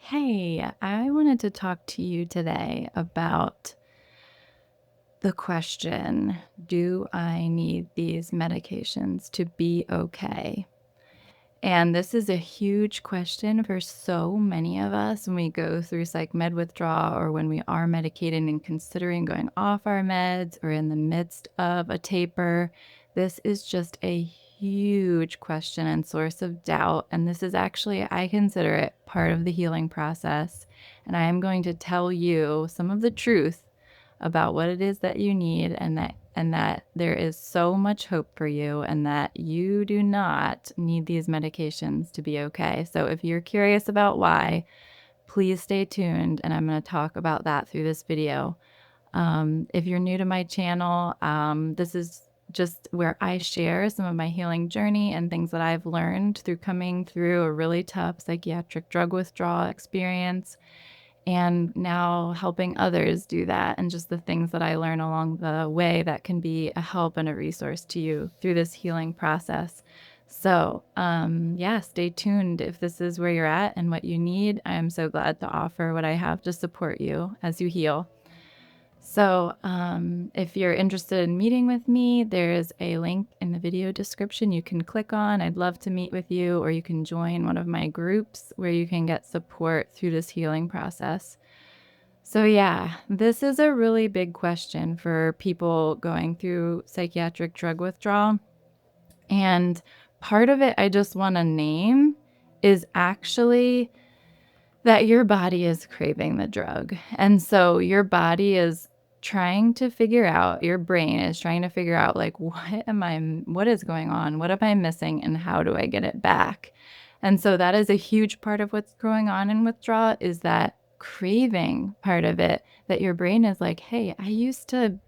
Hey, I wanted to talk to you today about the question, do I need these medications to be okay? And this is a huge question for so many of us when we go through psych med withdrawal or when we are medicating and considering going off our meds or in the midst of a taper. This is just a huge question and source of doubt. And this is actually, I consider it part of the healing process. And I am going to tell you some of the truth about what it is that you need and that there is so much hope for you and that you do not need these medications to be okay. So if you're curious about why, please stay tuned and I'm going to talk about that through this video. If you're new to my channel, this is just where I share some of my healing journey and things that I've learned through coming through a really tough psychiatric drug withdrawal experience and now helping others do that, and just the things that I learn along the way that can be a help and a resource to you through this healing process. So, yeah, stay tuned if this is where you're at and what you need. I am so glad to offer what I have to support you as you heal. So, if you're interested in meeting with me, there's a link in the video description you can click on. I'd love to meet with you, or you can join one of my groups where you can get support through this healing process. So, yeah, this is a really big question for people going through psychiatric drug withdrawal. And part of it I just want to name is actually that your body is craving the drug. And so your body is trying to figure out, your brain is trying to figure out, like, what is going on? What am I missing? And how do I get it back? And so that is a huge part of what's going on in withdrawal, is that craving part of it, that your brain is like, hey, I used to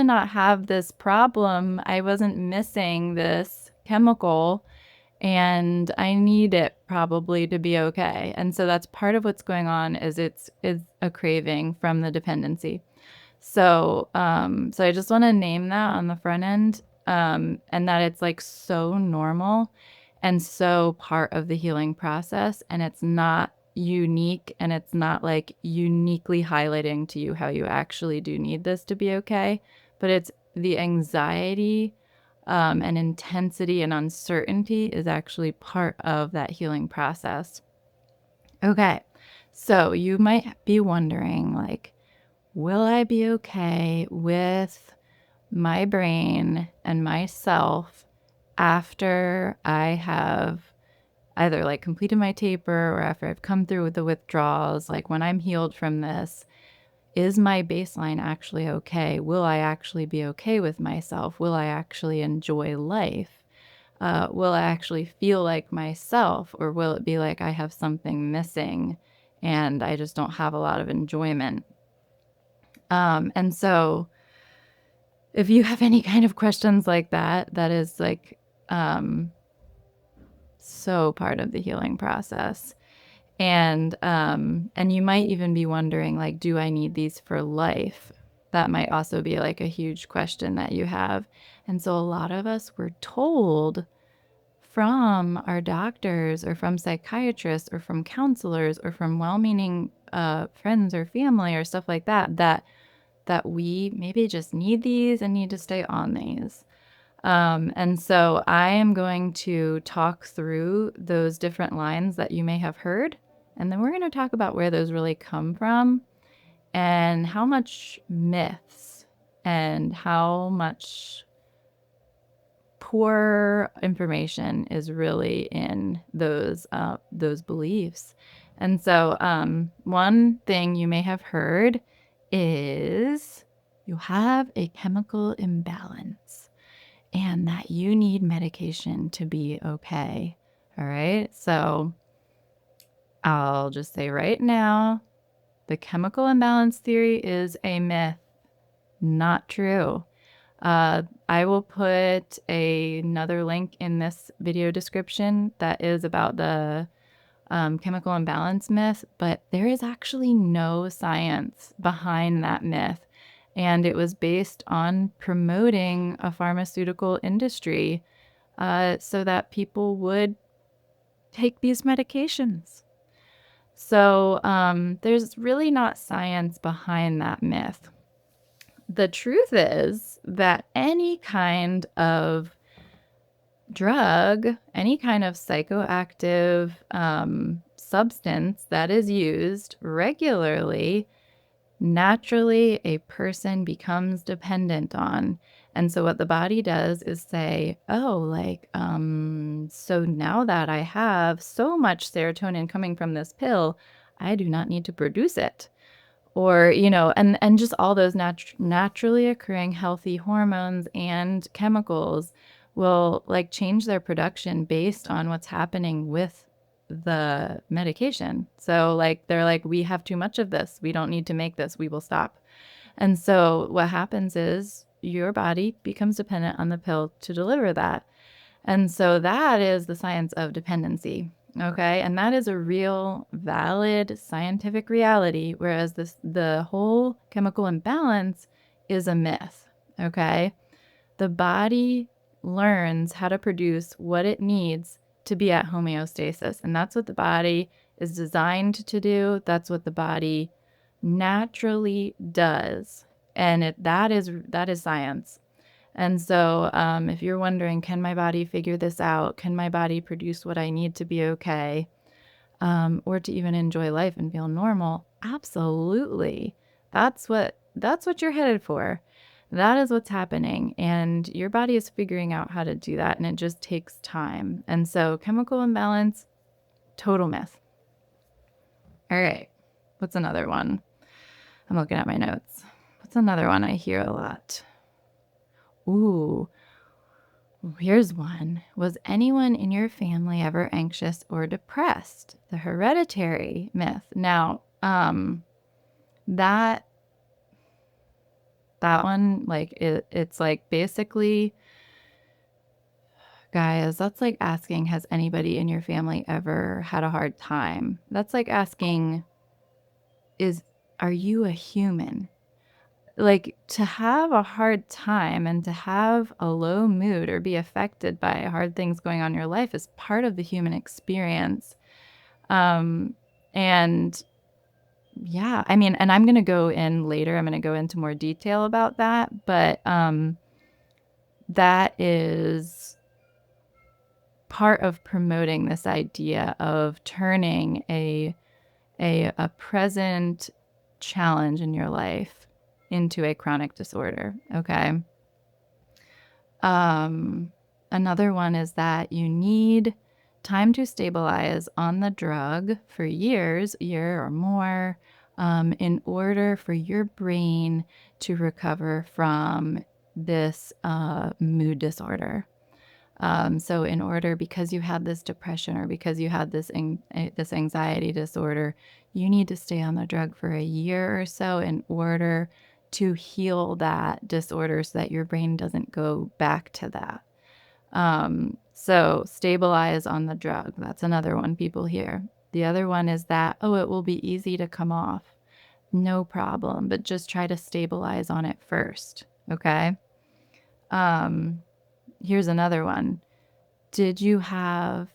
not have this problem. I wasn't missing this chemical and I need it probably to be okay. And so that's part of what's going on, is is a craving from the dependency. So so I just want to name that on the front end, and that it's like so normal and so part of the healing process, and it's not unique, and it's not like uniquely highlighting to you how you actually do need this to be okay, but it's the anxiety and intensity and uncertainty is actually part of that healing process. Okay, so you might be wondering, like, will I be okay with my brain and myself after I have either like completed my taper or after I've come through with the withdrawals, like when I'm healed from this? Is my baseline actually okay? Will I actually be okay with myself? Will I actually enjoy life? Will I actually feel like myself, or will it be like I have something missing and I just don't have a lot of enjoyment? And so if you have any kind of questions like that, that is like so part of the healing process. And you might even be wondering, like, do I need these for life? That might also be like a huge question that you have. And so a lot of us were told from our doctors or from psychiatrists or from counselors or from well-meaning friends or family or stuff like that, that we maybe just need these and need to stay on these. And so I am going to talk through those different lines that you may have heard, and then we're going to talk about where those really come from and how much myths and how much poor information is really in those beliefs. And so one thing you may have heard is you have a chemical imbalance and that you need medication to be okay. All right. So I'll just say right now, the chemical imbalance theory is a myth, not true. I will put another link in this video description that is about the chemical imbalance myth, but there is actually no science behind that myth. And it was based on promoting a pharmaceutical industry so that people would take these medications. So there's really not science behind that myth. The truth is that any kind of drug, any kind of psychoactive substance that is used regularly, naturally a person becomes dependent on. And so what the body does is say, oh, like, so now that I have so much serotonin coming from this pill, I do not need to produce it. Or, and just all those naturally occurring healthy hormones and chemicals will like change their production based on what's happening with the medication. So like they're like, we have too much of this. We don't need to make this. We will stop. And so what happens is your body becomes dependent on the pill to deliver that. And so that is the science of dependency. Okay. And that is a real, valid scientific reality, whereas the whole chemical imbalance is a myth. Okay. The body learns how to produce what it needs to be at homeostasis. And that's what the body is designed to do. That's what the body naturally does. And that is science. And so if you're wondering, can my body figure this out? Can my body produce what I need to be okay? Or to even enjoy life and feel normal? Absolutely. That's what you're headed for. That is what's happening. And your body is figuring out how to do that. And it just takes time. And so chemical imbalance, total myth. All right. What's another one? I'm looking at my notes. What's another one I hear a lot? Ooh, here's one. Was anyone in your family ever anxious or depressed? The hereditary myth. Now, that one, like it's like basically, guys, that's like asking, has anybody in your family ever had a hard time? That's like asking, are you a human? Like, to have a hard time and to have a low mood or be affected by hard things going on in your life is part of the human experience. And yeah, I mean, and I'm going to go in later, I'm going to go into more detail about that, but that is part of promoting this idea of turning a present challenge in your life into a chronic disorder. Okay. Another one is that you need time to stabilize on the drug for years, a year or more, in order for your brain to recover from this mood disorder. So in order, because you had this depression or because you had this anxiety disorder, you need to stay on the drug for a year or so in order to heal that disorder so that your brain doesn't go back to that. So stabilize on the drug. That's another one people hear. The other one is that, oh, it will be easy to come off. No problem, but just try to stabilize on it first. Okay. Here's another one. Did you have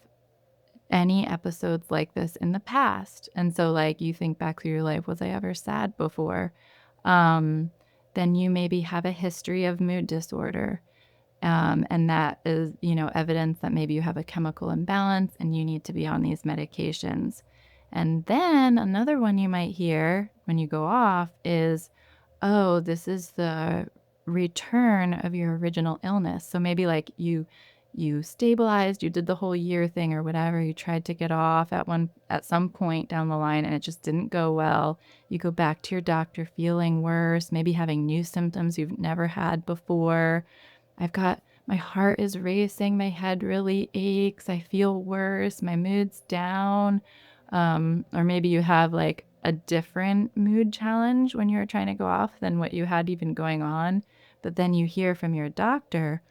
any episodes like this in the past? And so like you think back through your life, was I ever sad before? Then you maybe have a history of mood disorder. And that is, evidence that maybe you have a chemical imbalance and you need to be on these medications. And then another one you might hear when you go off is, oh, this is the return of your original illness. So maybe like you stabilized, you did the whole year thing or whatever, you tried to get off at some point down the line and it just didn't go well. You go back to your doctor feeling worse, maybe having new symptoms you've never had before. My heart is racing, my head really aches, I feel worse, my mood's down. Or maybe you have like a different mood challenge when you're trying to go off than what you had even going on. But then you hear from your doctor,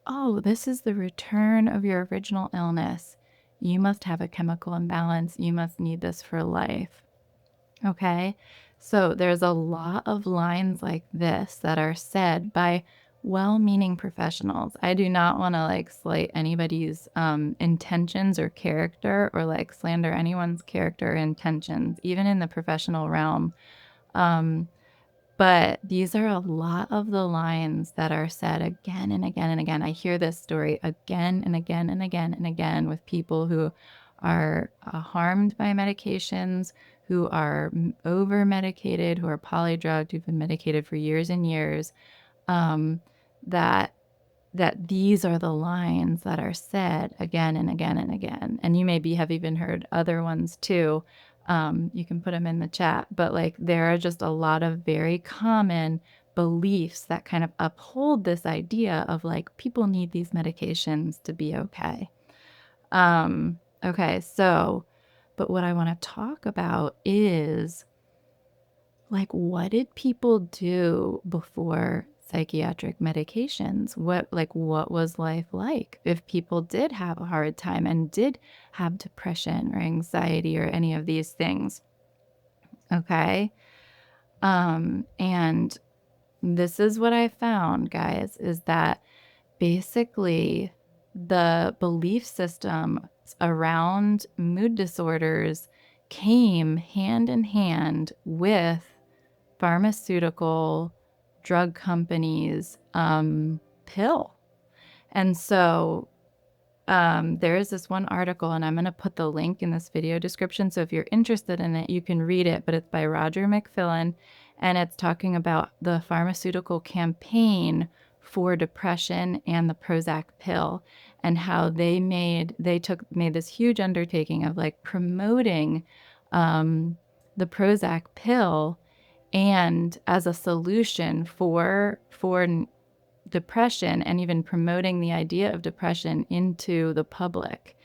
oh, this is the return of your original illness. You must have a chemical imbalance. You must need this for life. Okay. So there's a lot of lines like this that are said by well-meaning professionals. I do not want to like slight anybody's intentions or character, or like slander anyone's character or intentions, even in the professional realm. Um, but these are a lot of the lines that are said again and again and again. I hear this story again and again and again and again with people who are harmed by medications, who are over medicated, who are polydrugged, who've been medicated for years and years. Um, that these are the lines that are said again and again and again. And you maybe have even heard other ones too. You can put them in the chat, but like there are just a lot of very common beliefs that kind of uphold this idea of like people need these medications to be okay. Okay, so, but what I want to talk about is like, what did people do before psychiatric medications? What was life like if people did have a hard time and did have depression or anxiety or any of these things? Okay. And this is what I found, guys, is that basically the belief system around mood disorders came hand in hand with pharmaceutical drug companies pill. And so there is this one article, and I'm going to put the link in this video description. So if you're interested in it, you can read it, but it's by Roger McFillin, and it's talking about the pharmaceutical campaign for depression and the Prozac pill, and how they made this huge undertaking of like promoting the Prozac pill and as a solution for depression, and even promoting the idea of depression into the public.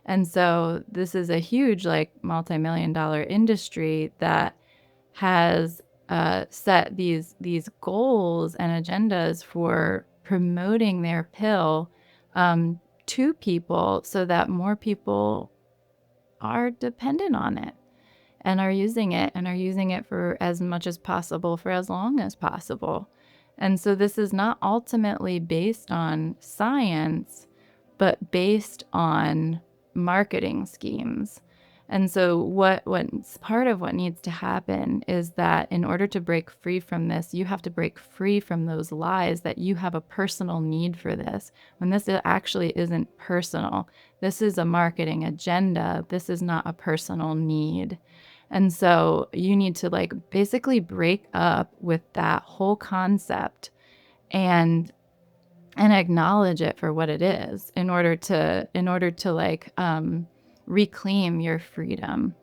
And so this is a huge like multi-million-dollar industry that has set these goals and agendas for promoting their pill to people so that more people are dependent on it and are using it for as much as possible for as long as possible. And so this is not ultimately based on science, but based on marketing schemes. And so what's part of what needs to happen is that in order to break free from this, you have to break free from those lies that you have a personal need for this, when this actually isn't personal. This is a marketing agenda. This is not a personal need. And so you need to like basically break up with that whole concept and acknowledge it for what it is in order to like reclaim your freedom.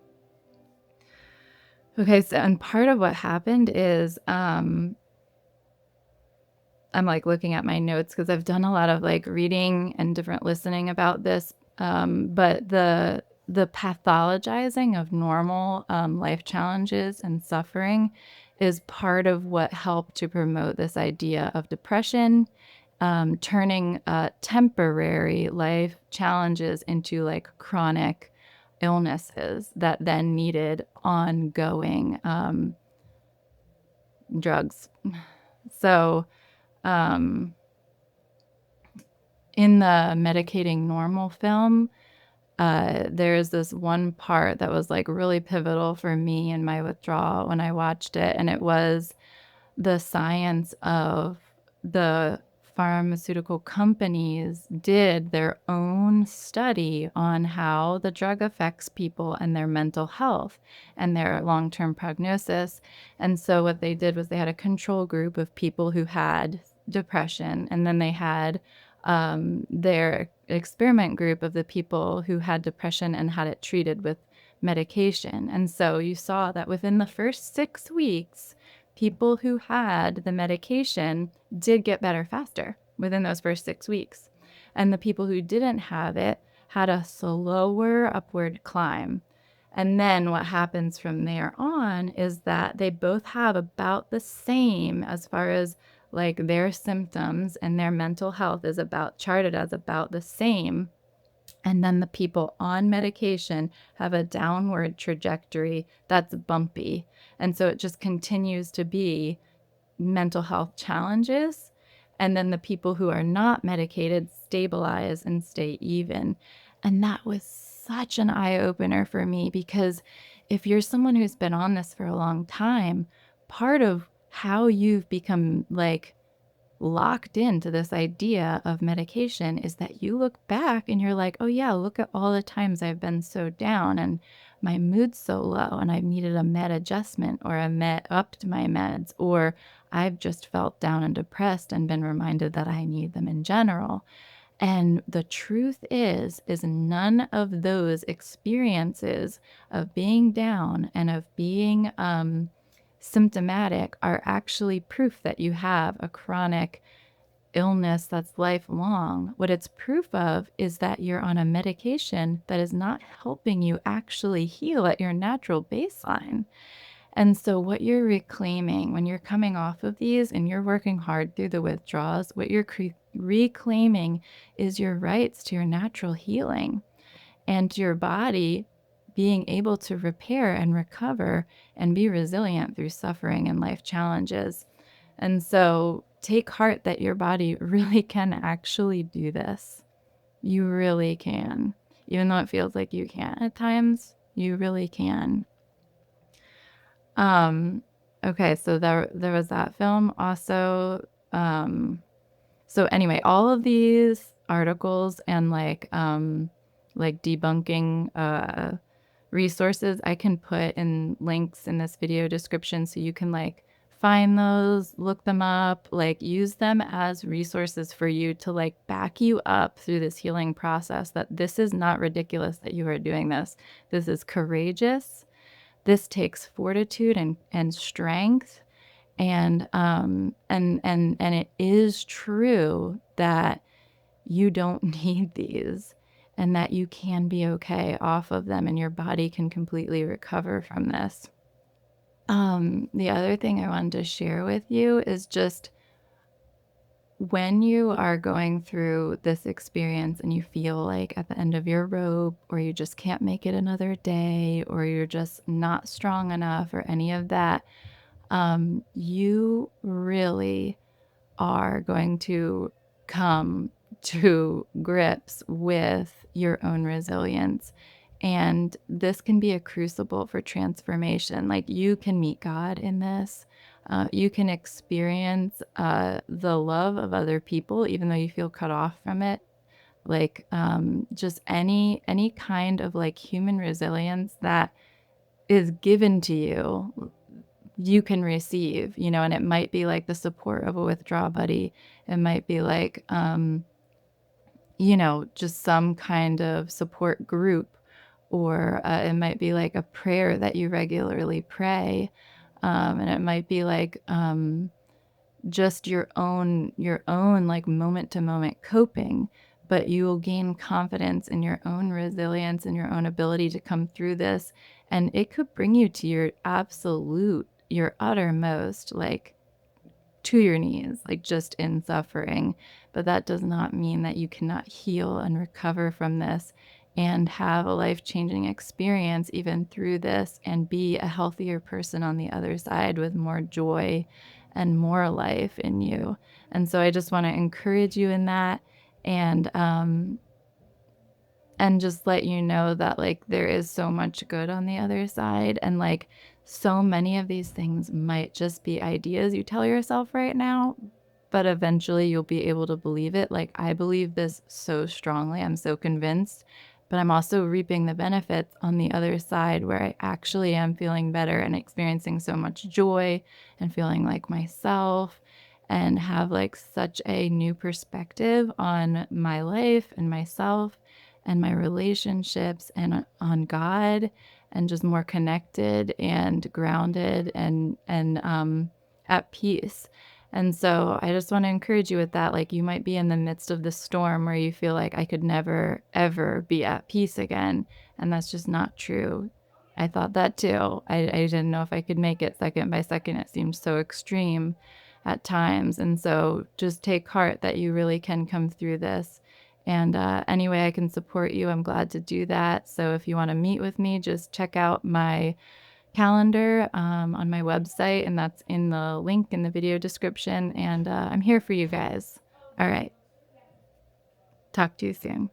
Okay, so and part of what happened is I'm like looking at my notes because I've done a lot of like reading and different listening about this. But the pathologizing of normal life challenges and suffering is part of what helped to promote this idea of depression, turning temporary life challenges into like chronic illnesses that then needed ongoing drugs. So in the Medicating Normal film, there's this one part that was like really pivotal for me in my withdrawal when I watched it, and it was the science of the pharmaceutical companies did their own study on how the drug affects people and their mental health and their long-term prognosis. And so what they did was they had a control group of people who had depression, and then they had their experiment group of the people who had depression and had it treated with medication. And so you saw that within the first 6 weeks, people who had the medication did get better faster within those first 6 weeks. And the people who didn't have it had a slower upward climb. And then what happens from there on is that they both have about the same as far as like their symptoms, and their mental health is about charted as about the same. And then the people on medication have a downward trajectory that's bumpy. And so it just continues to be mental health challenges And then the people who are not medicated stabilize and stay even. And that was such an eye opener for me, because if you're someone who's been on this for a long time, part of how you've become like locked into this idea of medication is that you look back and you're like, oh, yeah, look at all the times I've been so down and my mood's so low and I've needed a med adjustment or a med upped my meds, or I've just felt down and depressed and been reminded that I need them in general. And the truth is none of those experiences of being down and of being symptomatic are actually proof that you have a chronic illness that's lifelong. What it's proof of is that you're on a medication that is not helping you actually heal at your natural baseline. And so, what you're reclaiming when you're coming off of these and you're working hard through the withdrawals, what you're reclaiming is your rights to your natural healing and your body being able to repair and recover and be resilient through suffering and life challenges. And so take heart that your body really can actually do this. You really can. Even though it feels like you can't at times, you really can. Um, okay, so there was that film. Also, so anyway, all of these articles and like debunking resources I can put in links in this video description, so you can like find those, look them up, like use them as resources for you to like back you up through this healing process, that this is not ridiculous that you are doing this. This is courageous. This takes fortitude and strength. And it is true that you don't need these and that you can be okay off of them and your body can completely recover from this. The other thing I wanted to share with you is just when you are going through this experience and you feel like at the end of your rope, or you just can't make it another day, or you're just not strong enough, or any of that, you really are going to come to grips with your own resilience. And this can be a crucible for transformation. Like, you can meet God in this. You can experience the love of other people, even though you feel cut off from it. Like, just any kind of like human resilience that is given to you, you can receive, and it might be like the support of a withdrawal buddy. It might be like, just some kind of support group, or it might be like a prayer that you regularly pray. And it might be like just your own like moment to moment coping, but you will gain confidence in your own resilience and your own ability to come through this. And it could bring you to your uttermost, like to your knees, like just in suffering. But that does not mean that you cannot heal and recover from this and have a life-changing experience even through this, and be a healthier person on the other side with more joy and more life in you. And so I just want to encourage you in that, and just let you know that like there is so much good on the other side, and like so many of these things might just be ideas you tell yourself right now, but eventually you'll be able to believe it. Like, I believe this so strongly. I'm so convinced, but I'm also reaping the benefits on the other side, where I actually am feeling better and experiencing so much joy and feeling like myself, and have like such a new perspective on my life and myself and my relationships and on God, and just more connected and grounded and at peace. And so I just want to encourage you with that. Like, you might be in the midst of the storm where you feel like I could never, ever be at peace again. And that's just not true. I thought that too. I didn't know if I could make it second by second. It seemed so extreme at times. And so just take heart that you really can come through this. And any way I can support you, I'm glad to do that. So if you want to meet with me, just check out my calendar on my website, and that's in the link in the video description. And I'm here for you guys. All right. Talk to you soon.